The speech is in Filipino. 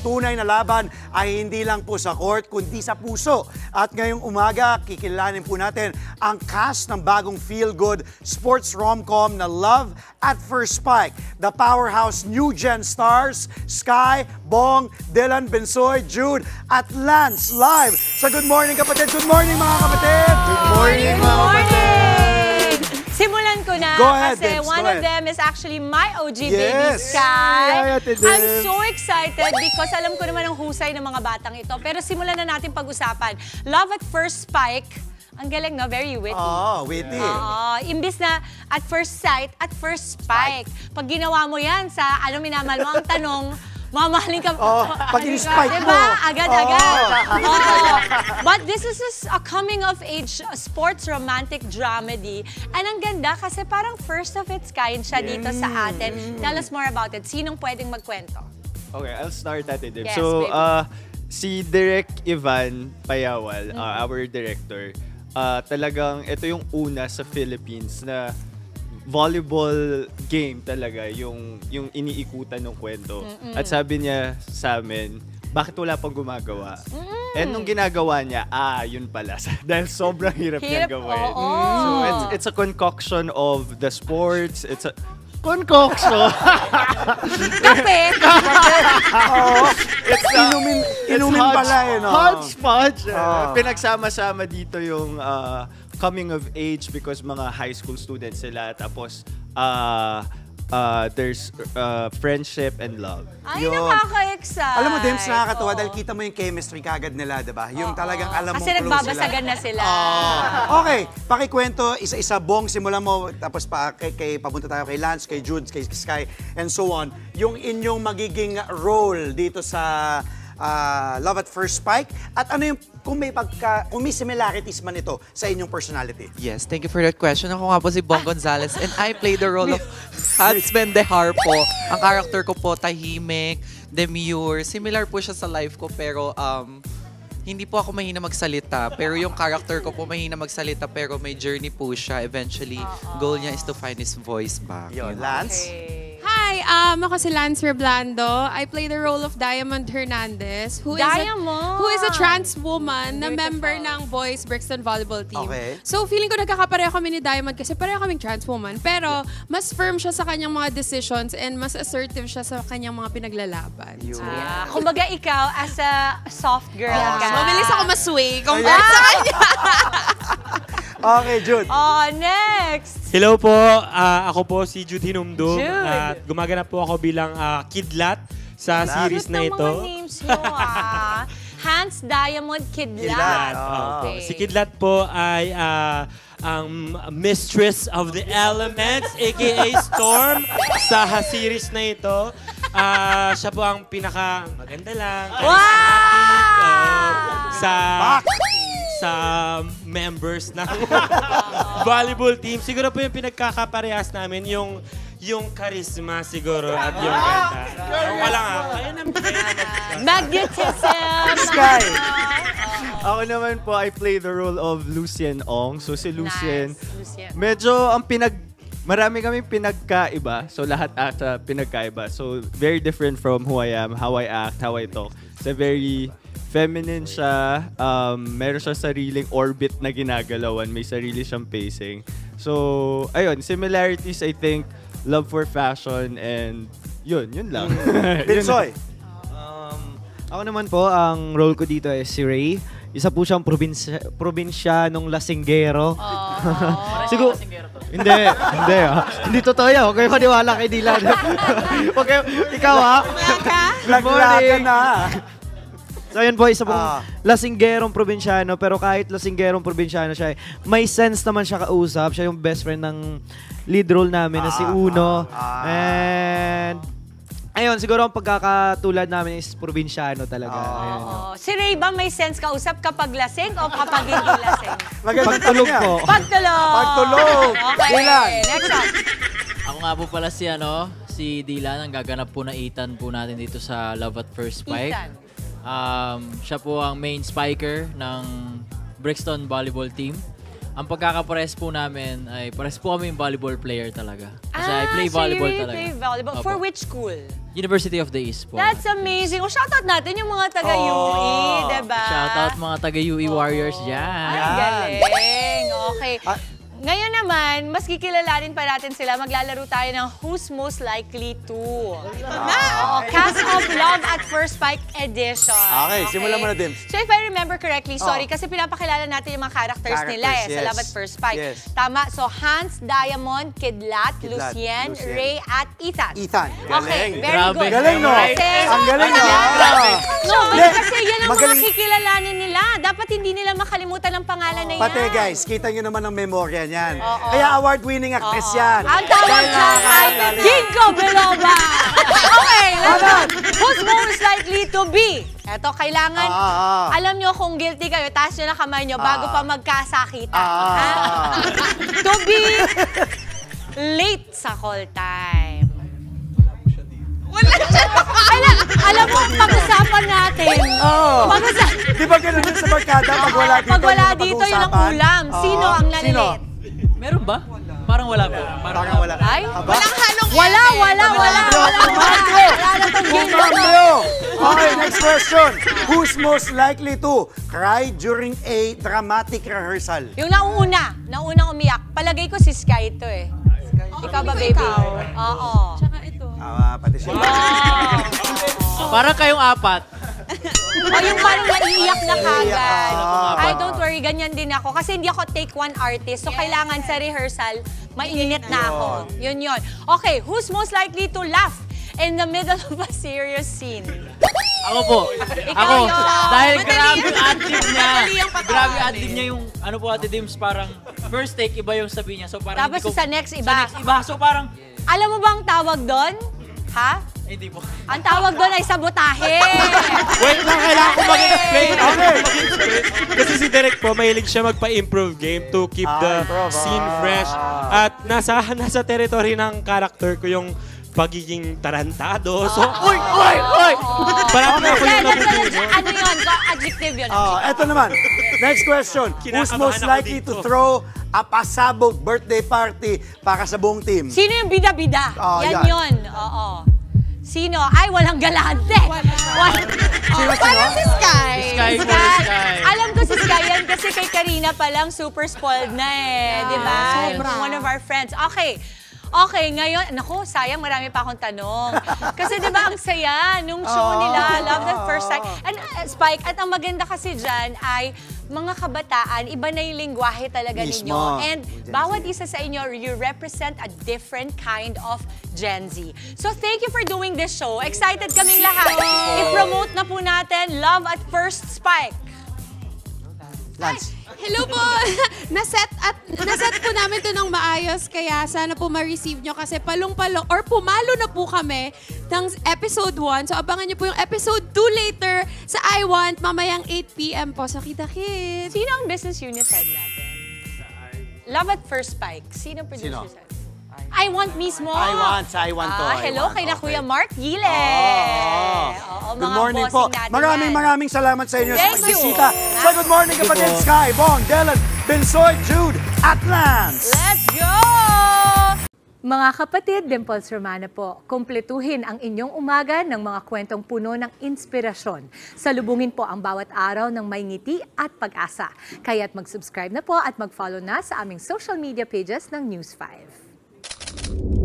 tunay na laban ay hindi lang po sa court, kundi sa puso. At ngayong umaga, kikilanin po natin ang cast ng bagong feel-good sports rom-com na Love at First Spike. The powerhouse new gen stars, Sky, Bong, Dylan, Bensoy, Jude, at Lance live sa Good Morning Kapatid. Good morning mga kapatid! Good morning mga kapatid! Simulan ko na Go ahead, kasi Debs, one go of ahead. them is actually my OG baby, Yes. Sky. Yeah, Ate Debs. I'm so excited because alam ko naman ang husay ng mga batang ito. Pero simulan na natin pag-usapan. Love at First Spike. Ang galing, no? Very witty. Oh, witty. Imbis na at first sight, at first spike. Pag ginawa mo yan sa minamahal mo, ang tanong, mamahalin ka. Pag in-spike mo. Diba? Agad-agad. But this is a coming-of-age sports romantic dramedy. And ang ganda kasi parang first of its kind siya dito sa atin. Tell us more about it. Sinong pwedeng magkwento? Okay, I'll start at it. Yes, So, baby. si Direk Ivan Payawal, our director, talagang ito yung una sa Philippines na volleyball game talaga yung iniikutan ng kwento. At sabi niya sa amin, bakit wala pang gumagawa? And nung ginagawa niya, yun pala. Dahil sobrang hirap niya gawin. So it's a concoction of the sports. It's a concoction. Kape! Inumin pala eh, no? Hodgepodge. Pinagsama-sama dito yung coming of age because mga high school students sila. Tapos, there's friendship and love. Ay, Yun. nakaka-excite. Alam mo, Dems, nakakatawa Oo. dahil kita mo yung chemistry kagad nila, diba? Yung talagang alam mo Kasi nagbabasagan na sila. Okay, pakikwento, isa-isa, Bong, simulan mo, tapos papunta tayo kay Lance, kay Jude, kay Sky, and so on. Yung inyong magiging role dito sa Love at First Spike, at ano yung, kung may similarities man ito sa inyong personality? Yes, thank you for that question. Ako nga po si Bong Gonzales and I play the role of Husband de Harpo. Ang character ko po, tahimik, demure. Similar po siya sa life ko pero hindi po ako mahina magsalita. Pero yung character ko po mahina magsalita pero may journey po siya. Eventually, goal niya is to find his voice back. Yun, You know? Lance? Hi, ako si Lance Reblando. I play the role of Diamond Hernandez, who is a trans woman na member ng Boys Brixton Volleyball Team. Okay. So feeling ko nagkakapareho kami ni Diamond kasi pareho kaming trans woman. Pero mas firm siya sa kanyang mga decisions and mas assertive siya sa kanyang mga pinaglalaban. So, yeah. Kumbaga ikaw, as a soft girl ka. Mabilis ako masway compared sa kanya. Okay, Jude. Next! Hello po, ako po si Jude Hinumdum Jude. at gumaganap po ako bilang kidlat sa series na ito. Mga names nyo, Hans Diamond Kidlat. Kidlat. Okay. Si Kidlat po ay ang mistress of the elements, aka Storm, sa series na ito. Siya po ang pinaka maganda lang, sa members ng volleyball team. Siguro po yung pinagkakaparehas namin, yung charisma siguro at yung ganda. Wala nga. Magnetism! Sky. Ako naman po, I play the role of Lucien Ong. So si Lucien, Nice, Lucien. medyo marami kaming pinagkaiba. So lahat ata pinagkaiba. So very different from who I am, how I act, how I talk. So very feminine siya. Meron siya sariling orbit na ginagalawan. May sarili siyang pacing. So, ayun, similarities, I think, love for fashion and yun lang. Bensoy. Ako naman po, ang role ko dito is si Ray. Isa po siyang probinsyanong lasinggero. Siguro, hindi. Hindi totoo yan. Huwag kayo maniwala kay Dylan. Huwag kayo, ikaw ha. Good morning. na. So yun po, isa pong lasinggerong probinsyano, pero kahit lasinggerong probinsyano siya, may sense naman siya kausap. Siya yung best friend ng lead role namin na si Uno. And ayun, siguro ang pagkakatulad namin is probinsyano talaga. Si Ray ba may sense kausap kapag lasing o kapag hindi lasing? Pagtulog po. Pagtulog! Okay, Dylan. next up. Ako nga po pala si Dylan, ang gaganap po na Ethan po natin dito sa Love at First Spike. Ethan. Siya po ang main spiker ng Brixton Volleyball Team. ang pagkakapares po namin ay pares po kami yung volleyball player talaga. Kasi I play so volleyball you really talaga. play volleyball. Opo. For which school? University of the East po. That's amazing. O, shoutout natin yung mga taga-UE, diba? Shoutout mga taga-UE Warriors dyan. Ay, galing. Okay. Ngayon naman, mas kikilalanin pa natin sila. Maglalaro tayo ng Who's Most Likely To. Cast of Love at First Spike Edition. Okay, simulan mo na, Dims. So if I remember correctly, sorry, kasi pinapakilala natin yung mga characters nila sa yes. Love at First Spike. Yes. Tama. So Hans, Diamond, Kidlat, Lucien, Ray, at Ethan. Ethan. Okay, Galing. very Grabe. good. Galing, no? Kasi- Ang galing, no? No, Hindi. kasi yan ang mga Magaling. kikilalanin nila. Dapat hindi nila makalimutan ang pangalan na yan. Pati guys, kita nyo naman ang memorya niyan. Oo. Kaya award-winning actress yan. Ang tawag dyan ay Ginkgo Biloba. Okay, let's go. Who's most likely to be? Eto, kailangan, alam nyo kung guilty kayo, taas nyo na kamay nyo bago pa magkasakitan. Ha? To be late sa call time. Wala siya. Alam mo, pag-usapan natin. Di ba ganun yun sa barkada? Pag wala dito, Pag wala dito, yun ang ulam. Sino ang nalilit? Meron ba? Parang wala po. Parang wala. Ay? Walang halong Wala na tong game na to. Okay, next question. Who's most likely to cry during a dramatic rehearsal? Yung naunang umiyak. Palagay ko si Sky ito eh. Ikaw ba, baby? Oo. Tsaka ito. Pati siya. Parang kayong apat. O yung parang naiiyak na kagad. Ah, Ay, don't worry, ganyan din ako. Kasi hindi ako take one artist. So, kailangan sa rehearsal, mainit na ako. Yun. Okay, who's most likely to laugh in the middle of a serious scene? Ako po. Ako. yun. Dahil Madali grabe yan. ad-lib niya. Madali yung patawarin. Grabe ad-lib niya yung, ano po Ate Dims, parang first take, iba yung sabi niya. So parang Tapos hindi ko... sa next, iba. Sa next, iba. So parang, Alam mo bang tawag doon? Ha? hindi po. Ang tawag doon ay sabotahe. Wait lang, kailangan ko mag-explain. Kasi si Derek po, mahilig siya magpa-improve game to keep the scene fresh. At nasa territory ng character ko yung pagiging tarantado. So, uy! Parang ako yung nabubuno. Ano yun? Adjective yun. Eto naman. Next question. Who's Kinakabahan most ako likely dito. to throw a pasabog birthday party para sa buong team? Sino yung bida-bida? Yan. Yun. Oo. Sino? Ay, walang galante. Parang si Sky. Sky po, Sky. Alam ko si Sky yan kasi kay Karina palang super spoiled na eh. Di ba? Sobra. One of our friends. Okay, ngayon, naku, sayang marami pa akong tanong. Kasi di ba ang saya nung show nila, Love at First Sight. And Spike, at ang maganda kasi dyan ay mga kabataan, iba na yung lingwahe talaga Mismo. ninyo. And bawat isa sa inyo, you represent a different kind of Gen Z. So thank you for doing this show. Excited kaming lahat. I-promote na po natin Love at First Spike. Lance. Hello po! naset po namin to ng maayos, kaya sana po ma-receive nyo kasi palong-palong or pumalo na po kami ng episode 1. So abangan nyo po yung episode 2 later sa I Want, mamayang 8 p.m. po sa Kita Kids. Sino ang business unit head natin? Love at First Spike. Sino producer head? I Want mismo. I Want to. Hello kay na Kuya Mark Gile. Oo, Good mga morning po. bossing natin Maraming salamat sa inyo sa Thank you. pagbisita. Sa Good Morning kapatid, Sky, Bong, Dylan, Bensoy, Jude, at Lance. Let's go! Mga kapatid, Dimples Romana po, kumpletuhin ang inyong umaga ng mga kwentong puno ng inspirasyon. Salubungin po ang bawat araw ng may ngiti at pag-asa. Kaya't mag-subscribe na po at mag-follow na sa aming social media pages ng News 5.